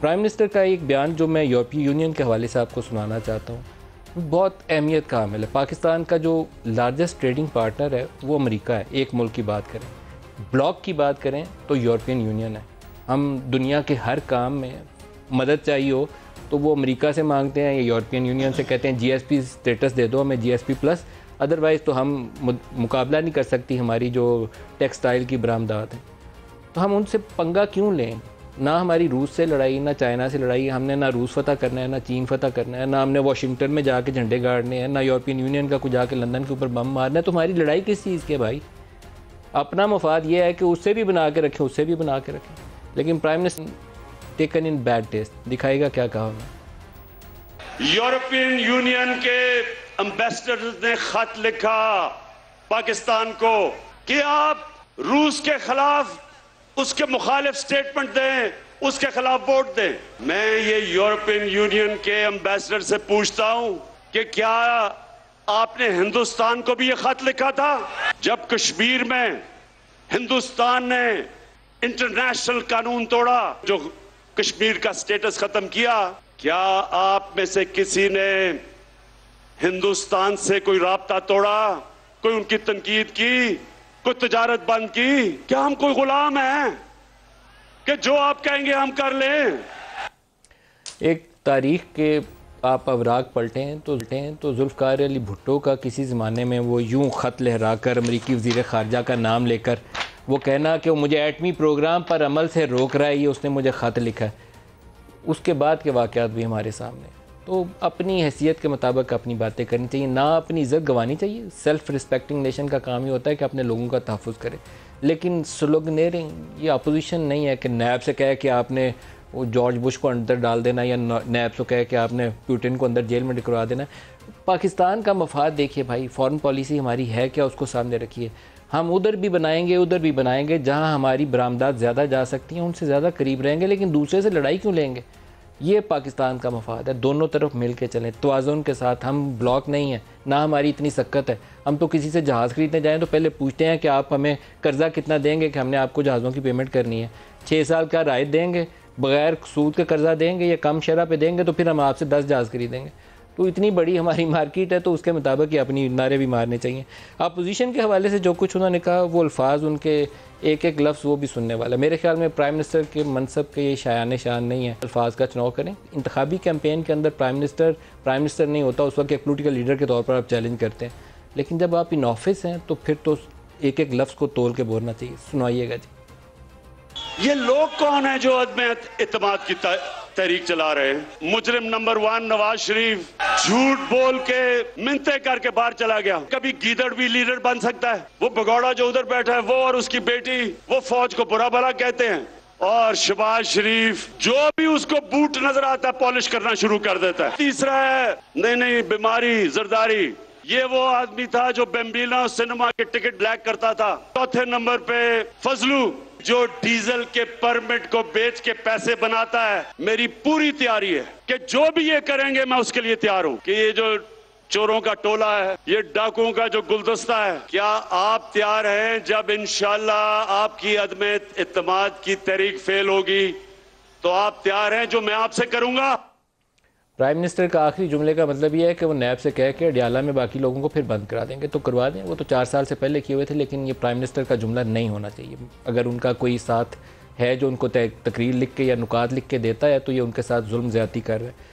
Prime minister का एक बयान जो मैं यूरोपीय यूनियन के हवाले से आपको सुनाना चाहता हूँ, बहुत अहमियत का हामिल है। पाकिस्तान का जो लार्जेस्ट ट्रेडिंग पार्टनर है वो अमेरिका है। एक मुल्क की बात करें, ब्लॉक की बात करें तो यूरोपियन यूनियन है। हम दुनिया के हर काम में मदद चाहिए हो तो वो अमेरिका से मांगते हैं या यूरोपियन यूनियन से कहते हैं जीएसपी स्टेटस दे दो हमें, जीएसपी प्लस, अदरवाइज़ तो हम मुकाबला नहीं कर सकती हमारी जो टेक्सटाइल की बरामदात है। तो हम उनसे पंगा क्यों लें? ना हमारी रूस से लड़ाई, ना चाइना से लड़ाई, हमने ना रूस फतह करना है, ना चीन फतह करना है, ना हमने वाशिंगटन में जाके झंडे गाड़ने हैं, ना यूरोपियन यूनियन का कुछ जाके लंदन के ऊपर बम मारना है। तो हमारी लड़ाई किस चीज़ के भाई? अपना मफाद ये है कि उससे भी बना के रखें, उससे भी बना के रखें। लेकिन prime minister taken in bad taste दिखाएगा क्या कहा उन्होंने। यूरोपियन यूनियन के एम्बेसडर ने खत लिखा पाकिस्तान को कि आप रूस के खिलाफ उसके मुखालिफ स्टेटमेंट दें, उसके खिलाफ वोट दें। मैं ये यूरोपियन यूनियन के एम्बेसडर से पूछता हूं कि क्या आपने हिंदुस्तान को भी ये खत लिखा था? जब कश्मीर में हिंदुस्तान ने इंटरनेशनल कानून तोड़ा, जो कश्मीर का स्टेटस खत्म किया, क्या आप में से किसी ने हिंदुस्तान से कोई राब्ता तोड़ा, कोई उनकी तनकीद की, कोई तजारत बंद की? क्या हम कोई गुलाम हैं कि जो आप कहेंगे हम कर लें? एक तारीख के आप अवराक पलटें तो जुल्फ़िकार अली भुट्टो का किसी ज़माने में वो यूं ख़त लहरा कर अमरीकी वज़ीर ख़ारजा का नाम लेकर वो कहना कि वो मुझे एटमी प्रोग्राम पर अमल से रोक रहा है, ये उसने मुझे ख़त लिखा है। उसके बाद के वाक़यात भी हमारे सामने। तो अपनी हैसियत के मुताबिक अपनी बातें करनी चाहिए, ना अपनी इज़्ज़त गंवानी चाहिए। सेल्फ़ रिस्पेक्टिंग नेशन का काम ही होता है कि अपने लोगों का तहफ़्फ़ुज़ करे। लेकिन स्लोगनेरिंग ये अपोजिशन नहीं है कि नैब से कहे कि आपने वो जॉर्ज बुश को अंदर डाल देना या नैब से कहे कि आपने पुतिन को अंदर जेल में ढकवा देना। पाकिस्तान का मफाद देखिए भाई, फ़ॉरेन पॉलिसी हमारी है क्या, उसको सामने रखिए। हम उधर भी बनाएंगे जहाँ हमारी बरामदात ज़्यादा जा सकती हैं, उनसे ज़्यादा करीब रहेंगे। लेकिन दूसरे से लड़ाई क्यों लेंगे? ये पाकिस्तान का मफाद है। दोनों तरफ मिल के चलें तवाज़ुन के साथ। हम ब्लॉक नहीं है, ना हमारी इतनी सक्कत है। हम तो किसी से जहाज़ ख़रीदने जाएँ तो पहले पूछते हैं कि आप हमें कर्ज़ा कितना देंगे कि हमने आपको जहाज़ों की पेमेंट करनी है। 6 साल का रायत देंगे, बग़ैर सूद के कर्ज़ा देंगे या कम शरह पे देंगे तो फिर हम आपसे 10 जहाज़ खरीदेंगे। तो इतनी बड़ी हमारी मार्केट है, तो उसके मुताबिक ही अपनी नारे भी मारने चाहिए। अपोजिशन के हवाले से जो कुछ उन्होंने कहा, वो अल्फाज उनके एक एक लफ्ज़ वो भी सुनने वाला। मेरे ख्याल में प्राइम मिनिस्टर के मनसब के ये शायान शान नहीं है अल्फाज का चुनाव करें। इंतखाबी कैंपेन के अंदर प्राइम मिनिस्टर नहीं होता, उस वक्त एक पोलिटिकल लीडर के तौर पर आप चैलेंज करते हैं। लेकिन जब आप इन ऑफिस हैं तो फिर तो एक एक लफ्ज़ को तोल के बोलना चाहिए। सुनाइएगा जी। ये लोग कौन है जो अदम इत्तेमाद की तहरीक चला रहे हैं? मुजरिम नंबर 1 नवाज शरीफ झूठ बोल के मिन्नतें करके बाहर चला गया। कभी गीदड़ भी लीडर बन सकता है? वो भगौड़ा जो उधर बैठा है, वो और उसकी बेटी, वो फौज को बुरा भला कहते हैं। और शहबाज शरीफ जो भी उसको बूट नजर आता है पॉलिश करना शुरू कर देता है। तीसरा है नहीं बीमारी जरदारी, ये वो आदमी था जो बेम्बिना सिनेमा के टिकट ब्लैक करता था। चौथे नंबर पे फजलू जो डीजल के परमिट को बेच के पैसे बनाता है। मेरी पूरी तैयारी है कि जो भी ये करेंगे मैं उसके लिए तैयार हूं। कि ये जो चोरों का टोला है, ये डाकुओं का जो गुलदस्ता है, क्या आप तैयार हैं जब इंशाल्लाह आपकी अदम इत्तेमाद की तहरीक फेल होगी तो आप तैयार हैं जो मैं आपसे करूंगा? प्राइम मिनिस्टर का आखिरी जुमले का मतलब ये है कि वो नैब से कह के अडियाला में बाकी लोगों को फिर बंद करा देंगे। तो करवा दें, वो तो 4 साल से पहले किए हुए थे। लेकिन ये प्राइम मिनिस्टर का जुमला नहीं होना चाहिए। अगर उनका कोई साथ है जो उनको तकरीर लिख के या नुकात लिख के देता है तो ये उनके साथ जुल्म ज़्यादती कर रहे हैं।